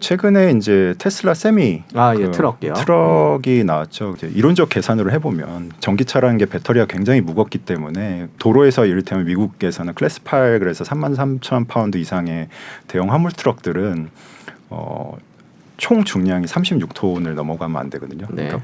최근에 이제 테슬라 세미 예, 트럭이요. 트럭이 나왔죠. 이제 이론적 계산으로 해보면 전기차라는 게 배터리가 굉장히 무겁기 때문에 도로에서 이를테면 미국에서는 클래스 8 그래서 33,000파운드 이상의 대형 화물 트럭들은 총 중량이 36톤을 넘어가면 안 되거든요. 네. 그러니까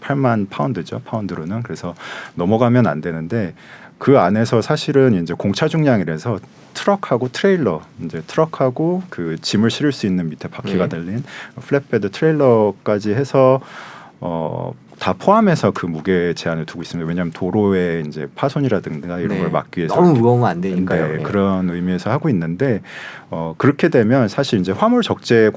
8만 파운드죠. 파운드로는. 그래서 넘어가면 안 되는데 그 안에서 사실은 이제 공차 중량이라서 트럭하고 트레일러, 이제 트럭하고 그 짐을 실을 수 있는 밑에 바퀴가 달린 플랫베드 트레일러까지 해서 다 포함해서 그 무게 제한을 두고 있습니다. 왜냐하면 도로에 이제 파손이라든가 이런 걸 막기 위해서 너무 무거우면 안 되니까요. 네, 그런 의미에서 하고 있는데 그렇게 되면 사실 이제 화물 적재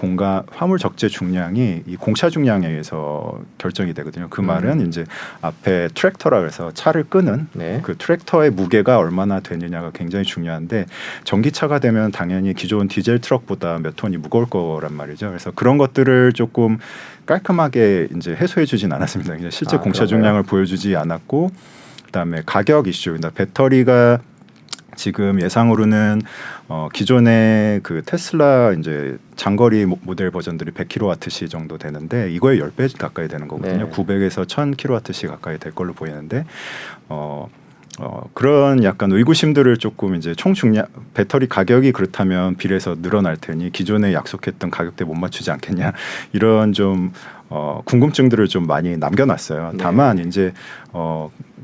중량이 이 공차 중량에 의해서 결정이 되거든요. 그 말은 이제 앞에 트랙터라 그래서 차를 끄는 그 트랙터의 무게가 얼마나 되느냐가 굉장히 중요한데 전기차가 되면 당연히 기존 디젤 트럭보다 몇 톤이 무거울 거란 말이죠. 그래서 그런 것들을 조금 깔끔하게 이제 해소해주진 않았습니다. 실제 공차 중량을 보여주지 않았고, 그다음에 가격 이슈. 그러니까 배터리가 지금 예상으로는 기존의 그 테슬라 이제 장거리 모델 버전들이 100kWh 정도 되는데 이거의 10배 가까이 되는 거거든요. 900에서 1000kWh 가까이 될 걸로 보이는데 그런 약간 의구심들을 조금 이제 총 중량 배터리 가격이 그렇다면 비례해서 늘어날 테니 기존에 약속했던 가격대 못 맞추지 않겠냐 이런 좀 궁금증들을 좀 많이 남겨놨어요. 다만 이제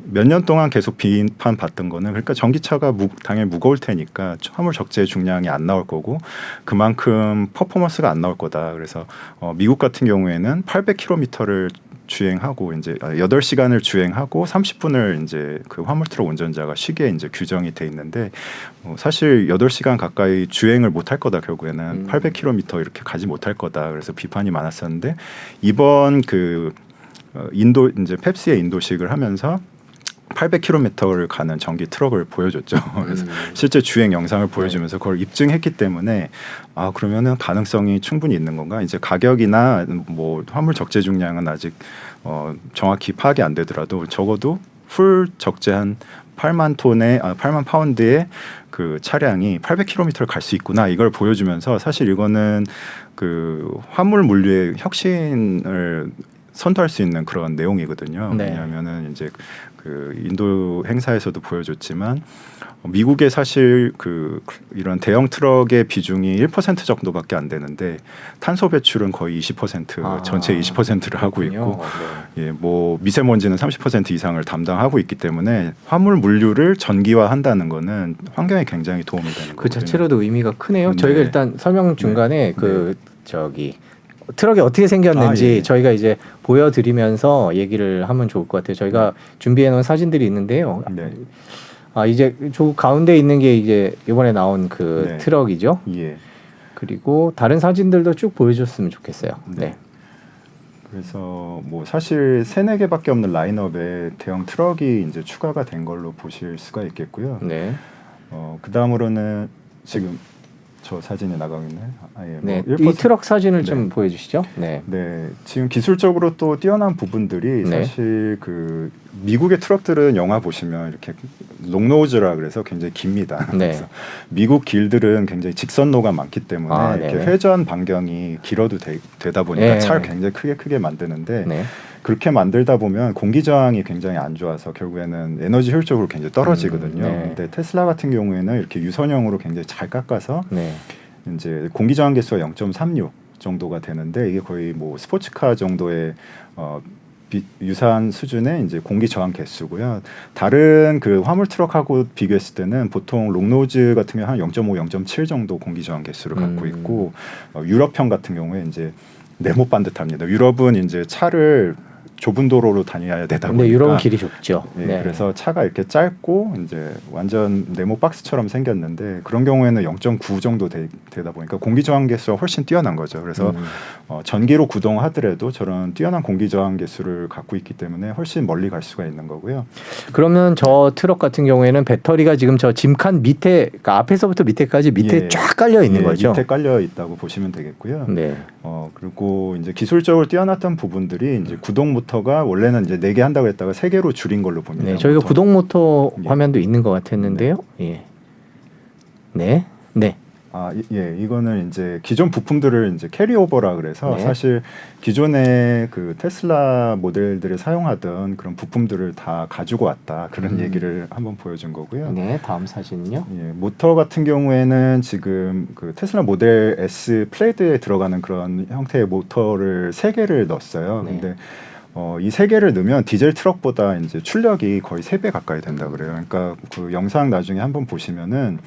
몇 년 동안 계속 비판 받던 거는 그러니까 전기차가 당연히 무거울 테니까 화물 적재 중량이 안 나올 거고 그만큼 퍼포먼스가 안 나올 거다. 그래서 미국 같은 경우에는 800km를 주행하고 이제 8시간을 주행하고 30분을 이제 그 화물 트럭 운전자가 쉬게 이제 규정이 돼 있는데 사실 8시간 가까이 주행을 못 할 거다. 결국에는 800km 이렇게 가지 못할 거다. 그래서 비판이 많았었는데 이번 그 인도 이제 펩시의 인도식을 하면서 800km를 가는 전기 트럭을 보여줬죠. 그래서 실제 주행 영상을 보여주면서 그걸 입증했기 때문에 그러면은 가능성이 충분히 있는 건가? 이제 가격이나 뭐 화물 적재 중량은 아직 정확히 파악이 안 되더라도 적어도 풀 적재한 8만 파운드의 그 차량이 800km를 갈 수 있구나 이걸 보여주면서 사실 이거는 그 화물 물류의 혁신을 선도할 수 있는 그런 내용이거든요. 왜냐하면은 이제 그 인도 행사에서도 보여줬지만 미국의 사실 그 이런 대형 트럭의 비중이 1% 정도밖에 안 되는데 탄소 배출은 거의 20% 전체 20%를 하고 있고 뭐 미세먼지는 30% 이상을 담당하고 있기 때문에 화물 물류를 전기화한다는 거는 환경에 굉장히 도움이 되는 거거든요. 그 자체로도 의미가 크네요. 저희가 일단 설명 중간에 트럭이 어떻게 생겼는지 저희가 이제 보여드리면서 얘기를 하면 좋을 것 같아요. 저희가 준비해 놓은 사진들이 있는데요. 이제 저 가운데 있는 게 이제 이번에 나온 그 트럭이죠. 그리고 다른 사진들도 쭉 보여줬으면 좋겠어요. 그래서 뭐 사실 3-4개밖에 없는 라인업에 대형 트럭이 이제 추가가 된 걸로 보실 수가 있겠고요. 그 다음으로는 지금 저 사진이 나가고 있나요? 이 트럭 사진을 좀 보여주시죠. 지금 기술적으로 또 뛰어난 부분들이 사실 그 미국의 트럭들은 영화 보시면 이렇게 롱노즈라 그래서 굉장히 깁니다. 그래서 미국 길들은 굉장히 직선로가 많기 때문에 이렇게 회전 반경이 길어도 되다 보니까 차를 굉장히 크게 만드는데 그렇게 만들다 보면 공기 저항이 굉장히 안 좋아서 결국에는 에너지 효율적으로 굉장히 떨어지거든요. 근데 테슬라 같은 경우에는 이렇게 유선형으로 굉장히 잘 깎아서 이제 공기 저항 개수가 0.36 정도가 되는데 이게 거의 뭐 스포츠카 정도의 유사한 수준의 이제 공기 저항 개수고요. 다른 그 화물 트럭하고 비교했을 때는 보통 롱노즈 같은 경우 한 0.5, 0.7 정도 공기 저항 개수를 갖고 있고 유럽형 같은 경우에 이제 네모 반듯합니다. 유럽은 이제 차를 좁은 도로로 다녀야 되다 보니까 유럽은 길이 좁죠. 그래서 차가 이렇게 짧고 이제 완전 네모 박스처럼 생겼는데 그런 경우에는 0.9 정도 되다 보니까 공기 저항 개수가 훨씬 뛰어난 거죠. 그래서 전기로 구동하더라도 저런 뛰어난 공기 저항 개수를 갖고 있기 때문에 훨씬 멀리 갈 수가 있는 거고요. 그러면 저 트럭 같은 경우에는 배터리가 지금 저 짐칸 밑에 그러니까 앞에서부터 밑에까지 밑에 쫙 깔려 있는 거죠. 밑에 깔려 있다고 보시면 되겠고요. 그리고 이제 기술적으로 뛰어났던 부분들이 이제 구동 모터가 원래는 이제 4개 한다고 했다가 3개로 줄인 걸로 봅니다. 저희가 구동 모터 화면도 있는 것 같았는데요. 예, 이거는 이제 기존 부품들을 이제 캐리오버라 그래서 네. 사실 기존의 그 테슬라 모델들을 사용하던 그런 부품들을 다 가지고 왔다 그런 얘기를 한번 보여준 거고요. 네, 다음 사진은요. 예, 모터 같은 경우에는 지금 그 테슬라 모델 S 플레이드에 들어가는 그런 형태의 모터를 3개를 넣었어요. 네. 근데 이 3개를 넣으면 디젤 트럭보다 이제 출력이 거의 3배 가까이 된다 그래요. 그러니까 그 영상 나중에 한번 보시면은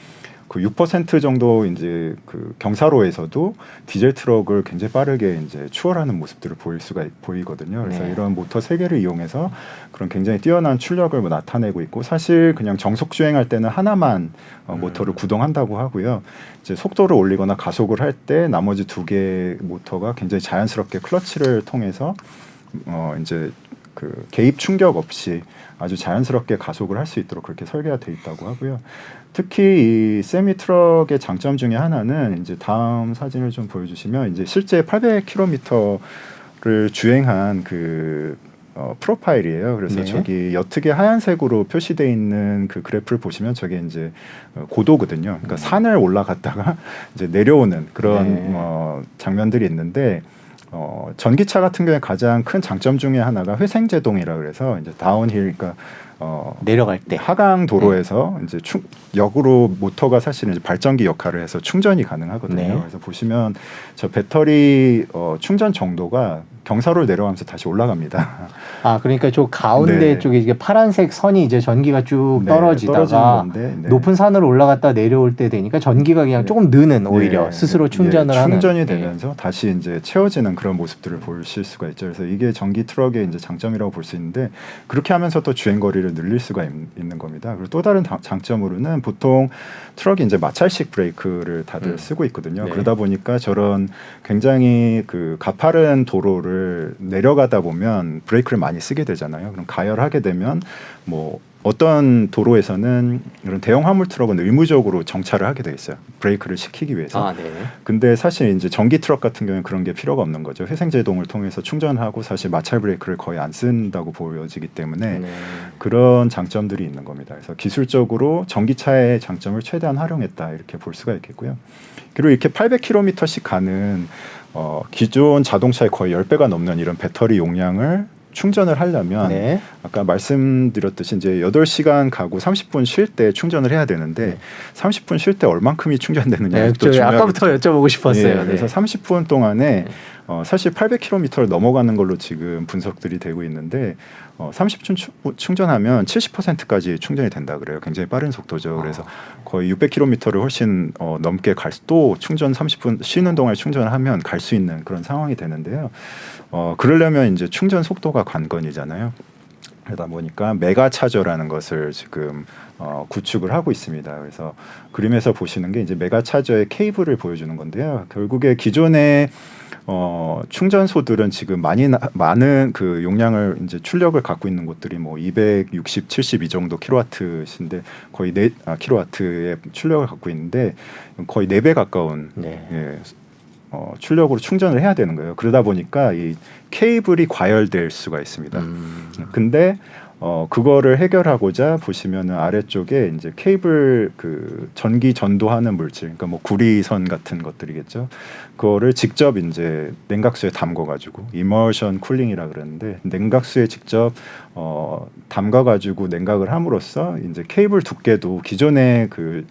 그 6% 정도 이제 그 경사로에서도 디젤 트럭을 굉장히 빠르게 이제 추월하는 모습들을 보이거든요. 그래서 네. 이런 모터 3개를 이용해서 그런 굉장히 뛰어난 출력을 뭐 나타내고 있고 사실 그냥 정속 주행할 때는 하나만 모터를 구동한다고 하고요. 이제 속도를 올리거나 가속을 할 때 나머지 2개의 모터가 굉장히 자연스럽게 클러치를 통해서 이제 그 개입 충격 없이 아주 자연스럽게 가속을 할 수 있도록 그렇게 설계가 돼 있다고 하고요. 특히 이 세미 트럭의 장점 중에 하나는 이제 다음 사진을 좀 보여주시면 이제 실제 800km를 주행한 그 프로파일이에요. 그래서 네. 저기 옅게 하얀색으로 표시되어 있는 그 그래프를 보시면 저게 이제 고도거든요. 그러니까 산을 올라갔다가 이제 내려오는 그런 네. 장면들이 있는데. 전기차 같은 경우에 가장 큰 장점 중에 하나가 회생제동이라 그래서 이제 다운힐 그러니까 내려갈 때 하강 도로에서 이제 역으로 모터가 사실은 이제 발전기 역할을 해서 충전이 가능하거든요. 네. 그래서 보시면 저 배터리 충전 정도가 경사로를 내려가면서 다시 올라갑니다. 그러니까 저 가운데 네. 쪽에 이게 파란색 선이 이제 전기가 쭉 네, 떨어지다가 떨어지는 건데, 네. 높은 산을 올라갔다 내려올 때 되니까 전기가 그냥 조금 느는 오히려 네, 스스로 충전을 하는 충전이 네. 되면서 다시 이제 채워지는 그런 모습들을 보실 수가 있죠. 그래서 이게 전기 트럭의 이제 장점이라고 볼 수 있는데 그렇게 하면서 또 주행 거리를 늘릴 수가 있는 겁니다. 그리고 또 다른 장점으로는 보통 트럭이 이제 마찰식 브레이크를 다들 쓰고 있거든요. 네. 그러다 보니까 저런 굉장히 그 가파른 도로를 내려가다 보면 브레이크를 많이 쓰게 되잖아요. 그럼 가열하게 되면 뭐 어떤 도로에서는 이런 대형 화물 트럭은 의무적으로 정차를 하게 돼 있어요. 브레이크를 시키기 위해서. 네. 근데 사실 이제 전기 트럭 같은 경우는 그런 게 필요가 없는 거죠. 회생제동을 통해서 충전하고 사실 마찰 브레이크를 거의 안 쓴다고 보여지기 때문에 네. 그런 장점들이 있는 겁니다. 그래서 기술적으로 전기차의 장점을 최대한 활용했다 이렇게 볼 수가 있겠고요. 그리고 이렇게 800km씩 가는 기존 자동차의 거의 10배가 넘는 이런 배터리 용량을 충전을 하려면 네. 아까 말씀드렸듯이 이제 8시간 가고 30분 쉴 때 충전을 해야 되는데 30분 쉴 때 얼만큼이 충전되느냐 네, 또 아까부터 여쭤보고 싶었어요. 예, 네. 그래서 30분 동안에 사실 800km를 넘어가는 걸로 지금 분석들이 되고 있는데 30분 충전하면 70%까지 충전이 된다 그래요. 굉장히 빠른 속도죠. 그래서 거의 600km를 훨씬 넘게 또 충전 30분 쉬는 동안에 충전을 하면 갈 수 있는 그런 상황이 되는데요. 그러려면 이제 충전 속도가 관건이잖아요. 그러다 보니까 메가 차저라는 것을 지금 구축을 하고 있습니다. 그래서 그림에서 보시는 게 이제 메가 차저의 케이블을 보여주는 건데요. 결국에 기존의 충전소들은 지금 많은 그 용량을 이제 출력을 갖고 있는 곳들이 뭐 260, 70 이 정도 킬로와트인데 거의 킬로와트의 출력을 갖고 있는데 거의 4배 가까운 예, 출력으로 충전을 해야 되는 거예요. 그러다 보니까 이 케이블이 과열될 수가 있습니다. 근데 그거를 해결하고자 보시면은 아래쪽에 이제 케이블 그 전기 전도하는 물질, 그러니까 뭐 구리선 같은 것들이겠죠. 그거를 직접 이제 냉각수에 담궈가지고 이머션 쿨링이라 그러는데 냉각수에 직접 담가가지고 냉각을 함으로써 이제 케이블 두께도 기존의 그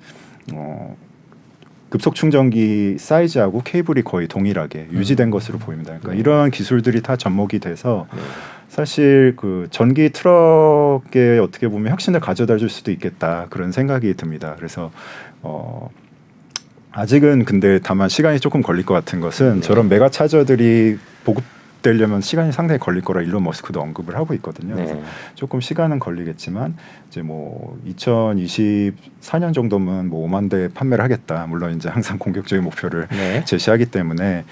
급속 충전기 사이즈하고 케이블이 거의 동일하게 유지된 것으로 보입니다. 그러니까 이런 기술들이 다 접목이 돼서 사실 그 전기 트럭에 어떻게 보면 혁신을 가져다 줄 수도 있겠다 그런 생각이 듭니다. 그래서 아직은 근데 다만 시간이 조금 걸릴 것 같은 것은 저런 메가 차저들이 보급되려면 시간이 상당히 걸릴 거라 일론 머스크도 언급을 하고 있거든요. 그래서 조금 시간은 걸리겠지만 이제 뭐 2024년 정도면 뭐 5만 대 판매를 하겠다. 물론 이제 항상 공격적인 목표를 제시하기 때문에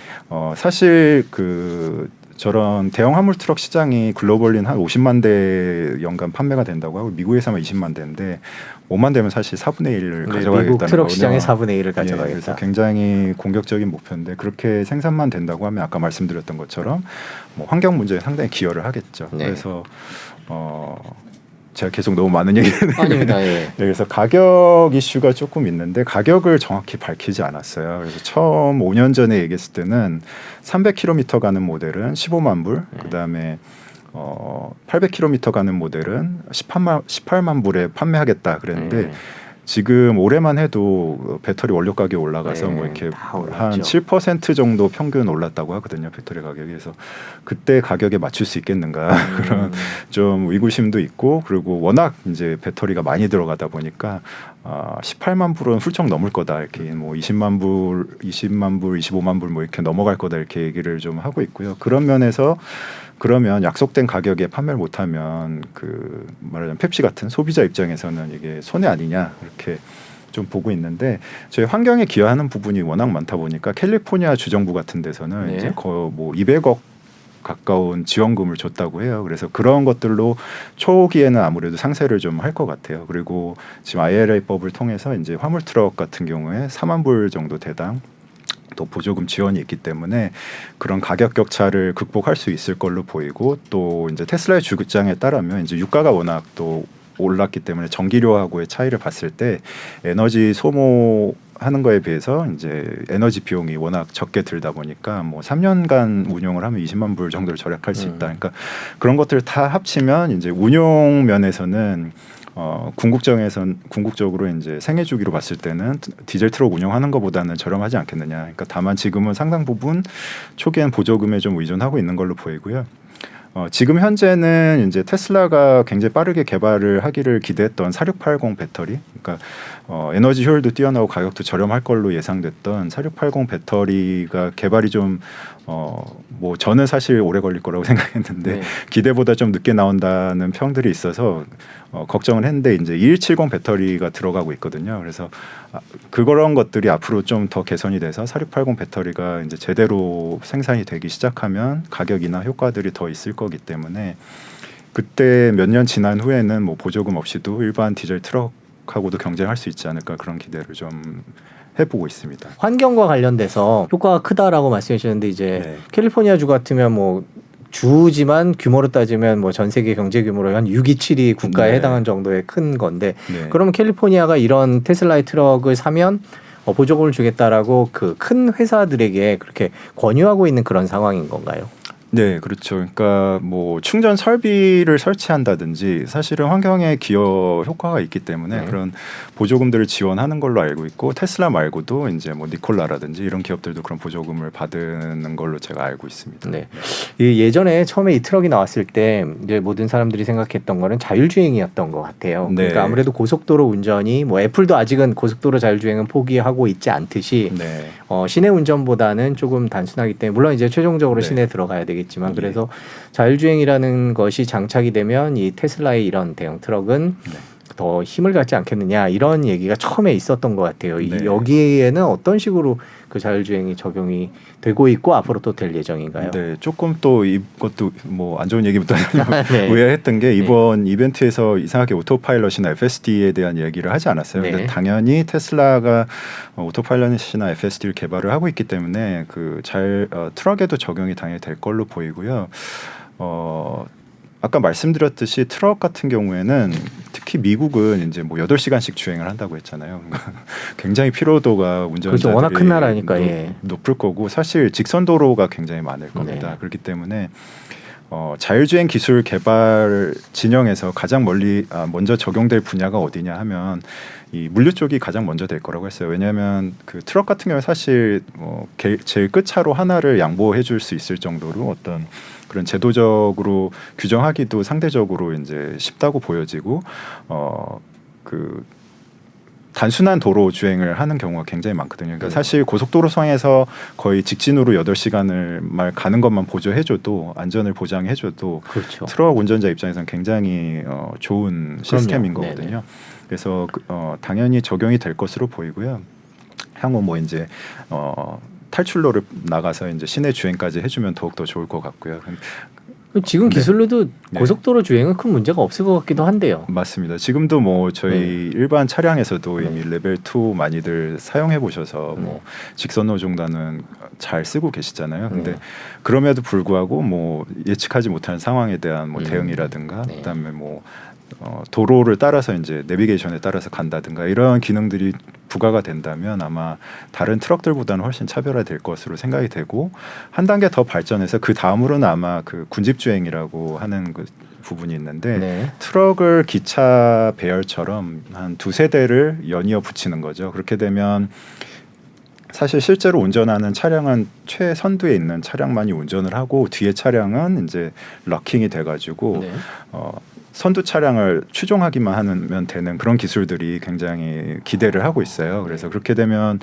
사실 그 저런 대형 화물 트럭 시장이 글로벌린 한 50만 대 연간 판매가 된다고 하고 미국에서만 20만 대인데 5만 대면 사실 4분의 1을 가져가겠다는 미국 트럭 거거든요. 시장의 4분의 1을 가져가겠다. 그래서 굉장히 공격적인 목표인데 그렇게 생산만 된다고 하면 아까 말씀드렸던 것처럼 뭐 환경 문제에 상당히 기여를 하겠죠. 그래서 제가 계속 너무 많은 얘기를 아닙니다. 예. 그래서 가격 이슈가 조금 있는데 가격을 정확히 밝히지 않았어요. 그래서 처음 5년 전에 얘기했을 때는 300km 가는 모델은 15만 불, 그다음에 800km 가는 모델은 18만 불에 판매하겠다 그랬는데 지금 올해만 해도 배터리 원료 가격이 올라가서 뭐 이렇게 한 7% 정도 평균 올랐다고 하거든요. 배터리 가격이. 그래서 그때 가격에 맞출 수 있겠는가 그런 좀 의구심도 있고, 그리고 워낙 이제 배터리가 많이 들어가다 보니까 18만 불은 훌쩍 넘을 거다, 이렇게 뭐 20만 불, 25만 불 뭐 이렇게 넘어갈 거다, 이렇게 얘기를 좀 하고 있고요. 그런 면에서 그러면 약속된 가격에 판매를 못하면 그 말하자면 펩시 같은 소비자 입장에서는 이게 손해 아니냐, 이렇게 좀 보고 있는데, 저희 환경에 기여하는 부분이 워낙 많다 보니까 캘리포니아 주정부 같은 데서는 이제 거의 뭐 200억 가까운 지원금을 줬다고 해요. 그래서 그런 것들로 초기에는 아무래도 상세를 좀 할 것 같아요. 그리고 지금 IRA법을 통해서 이제 화물 트럭 같은 경우에 4만 불 정도 대당 또 보조금 지원이 있기 때문에 그런 가격 격차를 극복할 수 있을 걸로 보이고, 또 이제 테슬라의 주장에 따르면 이제 유가가 워낙 또 올랐기 때문에 전기료하고의 차이를 봤을 때 에너지 소모하는 거에 비해서 이제 에너지 비용이 워낙 적게 들다 보니까 뭐 3년간 운용을 하면 20만 불 정도를 절약할 수 있다. 그러니까 그런 것들 다 합치면 이제 운용 면에서는 궁극적으로 이제 생애 주기로 봤을 때는 디젤 트럭 운영하는 것보다는 저렴하지 않겠느냐. 그러니까 다만 지금은 상당 부분 초기엔 보조금에 좀 의존하고 있는 걸로 보이고요. 지금 현재는 이제 테슬라가 굉장히 빠르게 개발을 하기를 기대했던 4680 배터리, 그러니까 에너지 효율도 뛰어나고 가격도 저렴할 걸로 예상됐던 4680 배터리가 개발이 좀 뭐 저는 사실 오래 걸릴 거라고 생각했는데 기대보다 좀 늦게 나온다는 평들이 있어서 걱정을 했는데 이제 2170 배터리가 들어가고 있거든요. 그래서 그런 것들이 앞으로 좀 더 개선이 돼서 4680 배터리가 이제 제대로 생산이 되기 시작하면 가격이나 효과들이 더 있을 거기 때문에 그때 몇 년 지난 후에는 뭐 보조금 없이도 일반 디젤 트럭하고도 경쟁할 수 있지 않을까, 그런 기대를 좀 해보고 있습니다. 환경과 관련돼서 효과가 크다라고 말씀해 주셨는데 이제 캘리포니아 주 같으면 뭐 주지만 규모로 따지면 뭐 전 세계 경제 규모로 한 6위, 7위 국가에 해당하는 정도의 큰 건데, 그러면 캘리포니아가 이런 테슬라의 트럭을 사면 보조금을 주겠다라고 그 큰 회사들에게 그렇게 권유하고 있는 그런 상황인 건가요? 네, 그렇죠. 그러니까 뭐 충전 설비를 설치한다든지 사실은 환경에 기여 효과가 있기 때문에 그런 보조금들을 지원하는 걸로 알고 있고, 테슬라 말고도 이제 뭐 니콜라라든지 이런 기업들도 그런 보조금을 받는 걸로 제가 알고 있습니다. 네. 예전에 처음에 이 트럭이 나왔을 때 이제 모든 사람들이 생각했던 거는 자율주행이었던 것 같아요. 그러니까 아무래도 고속도로 운전이 뭐 애플도 아직은 고속도로 자율주행은 포기하고 있지 않듯이 시내 운전보다는 조금 단순하기 때문에, 물론 이제 최종적으로 시내에 들어가야 되겠지만 그래서 자율주행이라는 것이 장착이 되면 이 테슬라의 이런 대형 트럭은 더 힘을 갖지 않겠느냐, 이런 얘기가 처음에 있었던 것 같아요. 여기에는 어떤 식으로 그 자율주행이 적용이 되고 있고 앞으로 또 될 예정인가요? 네, 조금 또 이것도 뭐 안 좋은 얘기부터 의아했던 게 이번 이벤트에서 이상하게 오토파일럿이나 FSD에 대한 얘기를 하지 않았어요. 근데 당연히 테슬라가 오토파일럿이나 FSD를 개발을 하고 있기 때문에 그 트럭에도 적용이 당연히 될 걸로 보이고요. 아까 말씀드렸듯이 트럭 같은 경우에는 특히 미국은 이제 뭐 8시간씩 주행을 한다고 했잖아요. 굉장히 피로도가 운전자들이 그렇죠. 워낙 큰 나라니까 높을 거고, 사실 직선 도로가 굉장히 많을 겁니다. 그렇기 때문에 자율주행 기술 개발 진영에서 가장 먼저 적용될 분야가 어디냐 하면 이 물류 쪽이 가장 먼저 될 거라고 했어요. 왜냐하면 그 트럭 같은 경우에 사실 제일 끝차로 하나를 양보해 줄 수 있을 정도로 어떤 그런 제도적으로 규정하기도 상대적으로 이제 쉽다고 보여지고, 그 단순한 도로 주행을 하는 경우가 굉장히 많거든요. 그러니까 사실 고속도로상에서 거의 직진으로 8시간을 가는 것만 보조해줘도, 안전을 보장해줘도 트럭 운전자 입장에서는 굉장히 좋은 시스템인 거거든요. 그래서 당연히 적용이 될 것으로 보이고요. 향후 뭐 이제 탈출로를 나가서 이제 시내 주행까지 해주면 더욱 더 좋을 것 같고요. 지금 기술로도 고속도로 주행은 큰 문제가 없을 것 같기도 한데요. 맞습니다. 지금도 뭐 저희 일반 차량에서도 이미 레벨 2 많이들 사용해 보셔서 뭐 직선로 중단은 잘 쓰고 계시잖아요. 근데 그럼에도 불구하고 뭐 예측하지 못한 상황에 대한 뭐 대응이라든가 그다음에 뭐 도로를 따라서 이제 내비게이션에 따라서 간다든가 이런 기능들이 부과가 된다면 아마 다른 트럭들보다는 훨씬 차별화될 것으로 생각이 되고 한 단계 더 발전해서 그 다음으로는 아마 그 군집주행이라고 하는 그 부분이 있는데 네. 트럭을 기차 배열처럼 한 두세 대를 연이어 붙이는 거죠. 그렇게 되면 사실 실제로 운전하는 차량은 최선두에 있는 차량만이 운전을 하고 뒤에 차량은 이제 럭킹이 돼가지고 네. 선두 차량을 추종하기만 하면 되는 그런 기술들이 굉장히 기대를 하고 있어요. 그래서 그렇게 되면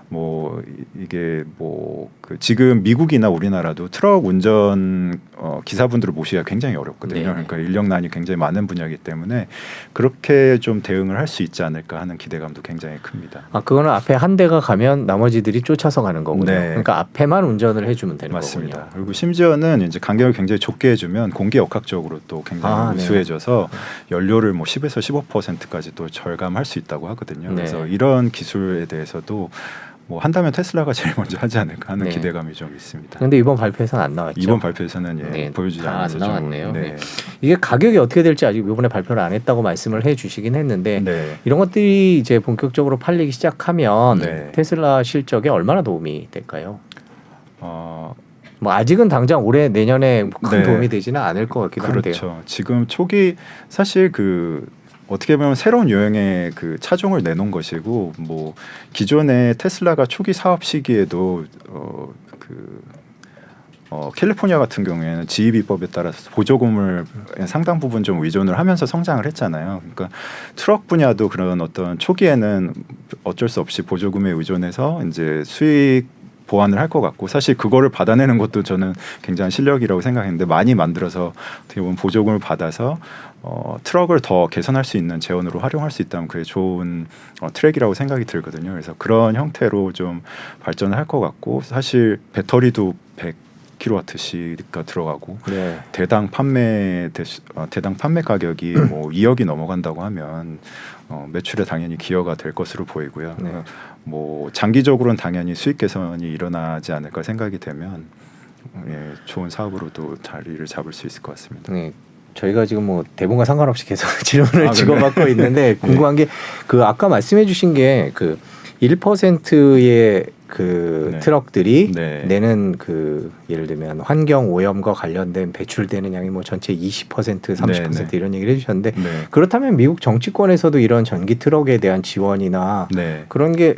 뭐 이게 뭐 그 지금 미국이나 우리나라도 트럭 운전 기사분들을 모시기가 굉장히 어렵거든요. 네네. 그러니까 인력난이 굉장히 많은 분야이기 때문에 그렇게 좀 대응을 할 수 있지 않을까 하는 기대감도 굉장히 큽니다. 아 그거는 앞에 한 대가 가면 나머지들이 쫓아서 가는 거군요. 네. 그러니까 앞에만 운전을 해주면 되는 맞습니다. 거군요. 그리고 심지어는 이제 간격을 굉장히 좁게 해주면 공기 역학적으로 또 굉장히 네. 우수해져서 연료를 뭐 10에서 15%까지 또 절감할 수 있다고 하거든요. 네. 그래서 이런 기술에 대해서도 뭐 한다면 테슬라가 제일 먼저 하지 않을까 하는 네. 기대감이 좀 있습니다. 그런데 이번 발표에서는 안 나왔죠. 이번 발표에서는 예, 네, 보여주지 다 않아서 안 나왔네요. 좀, 네. 이게 가격이 어떻게 될지 아직 이번에 발표를 안 했다고 말씀을 해주시긴 했는데 네. 이런 것들이 이제 본격적으로 팔리기 시작하면 네. 테슬라 실적에 얼마나 도움이 될까요? 어, 뭐 아직은 당장 올해 내년에 큰 네. 도움이 되지는 않을 것 같기도 한데요. 그렇죠. 지금 초기 사실 그 어떻게 보면 새로운 유형의 그 차종을 내놓은 것이고 뭐 기존의 테슬라가 초기 사업 시기에도 캘리포니아 같은 경우에는 지입 입법에 따라서 보조금을 상당 부분 좀 의존을 하면서 성장을 했잖아요. 그러니까 트럭 분야도 그런 어떤 초기에는 어쩔 수 없이 보조금에 의존해서 이제 수익 보완을 할 것 같고 사실 그거를 받아내는 것도 저는 굉장한 실력이라고 생각했는데 많이 만들어서 어떻게 보면 보조금을 받아서 트럭을 더 개선할 수 있는 재원으로 활용할 수 있다면 그게 좋은 트랙이라고 생각이 들거든요. 그래서 그런 형태로 좀 발전을 할 것 같고 사실 배터리도 100kWh가 들어가고 네. 대당 판매 가격이 뭐 2억이 넘어간다고 하면 매출에 당연히 기여가 될 것으로 보이고요. 네. 뭐 장기적으로는 당연히 수익 개선이 일어나지 않을까 생각이 되면 좋은 사업으로도 자리를 잡을 수 있을 것 같습니다. 네. 저희가 지금 뭐 대본과 상관없이 계속 질문을 아, 주고받고 있는데 궁금한 게 그 아까 말씀해주신 게 그 1%의 그 네. 트럭들이 네. 내는 그 예를 들면 환경 오염과 관련된 배출되는 양이 뭐 전체 20% 30% 네, 네. 이런 얘기를 해주셨는데 네. 그렇다면 미국 정치권에서도 이런 전기 트럭에 대한 지원이나 네. 그런 게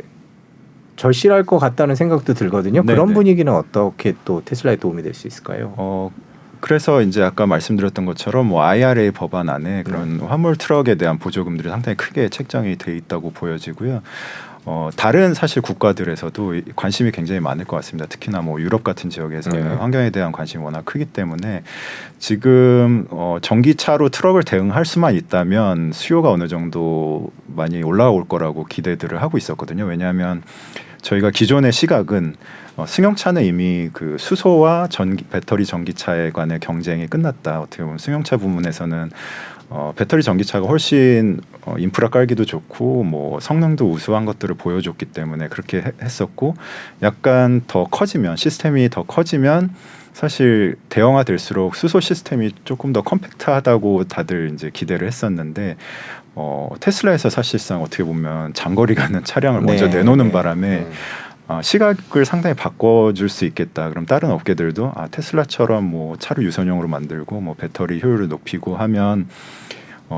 절실할 것 같다는 생각도 들거든요. 네, 그런 네. 분위기는 어떻게 또 테슬라에 도움이 될 수 있을까요? 그래서 이제 아까 말씀드렸던 것처럼 뭐 IRA 법안 안에 그런 화물 트럭에 대한 보조금들이 상당히 크게 책정이 돼 있다고 보여지고요. 다른 사실 국가들에서도 관심이 굉장히 많을 것 같습니다. 특히나 뭐 유럽 같은 지역에서는 네. 환경에 대한 관심이 워낙 크기 때문에 지금 전기차로 트럭을 대응할 수만 있다면 수요가 어느 정도 많이 올라올 거라고 기대들을 하고 있었거든요. 왜냐하면 저희가 기존의 시각은 승용차는 이미 그 수소와 배터리 전기차에 관해 경쟁이 끝났다. 어떻게 보면 승용차 부문에서는 배터리 전기차가 훨씬 인프라 깔기도 좋고 뭐 성능도 우수한 것들을 보여줬기 때문에 그렇게 했었고 약간 더 커지면 시스템이 더 커지면 사실 대형화될수록 수소 시스템이 조금 더 컴팩트하다고 다들 이제 기대를 했었는데 테슬라에서 사실상 어떻게 보면 장거리 가는 차량을 먼저 내놓는 바람에 시각을 상당히 바꿔줄 수 있겠다. 그럼 다른 업계들도 테슬라처럼 뭐 차를 유선용으로 만들고 뭐 배터리 효율을 높이고 하면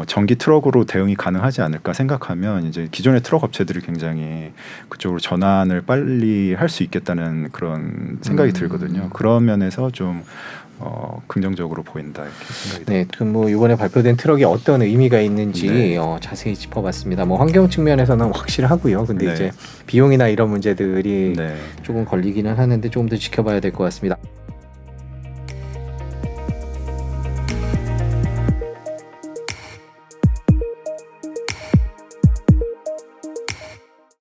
전기 트럭으로 대응이 가능하지 않을까 생각하면 이제 기존의 트럭 업체들이 굉장히 그쪽으로 전환을 빨리 할 수 있겠다는 그런 생각이 들거든요. 그런 면에서 좀 긍정적으로 보인다 이렇게 생각이 듭니다. 네, 그럼 뭐 이번에 발표된 트럭이 어떤 의미가 있는지 네. 자세히 짚어봤습니다. 뭐 환경 측면에서는 확실하고요. 근데 네. 이제 비용이나 이런 문제들이 네. 조금 걸리기는 하는데 조금 더 지켜봐야 될 것 같습니다.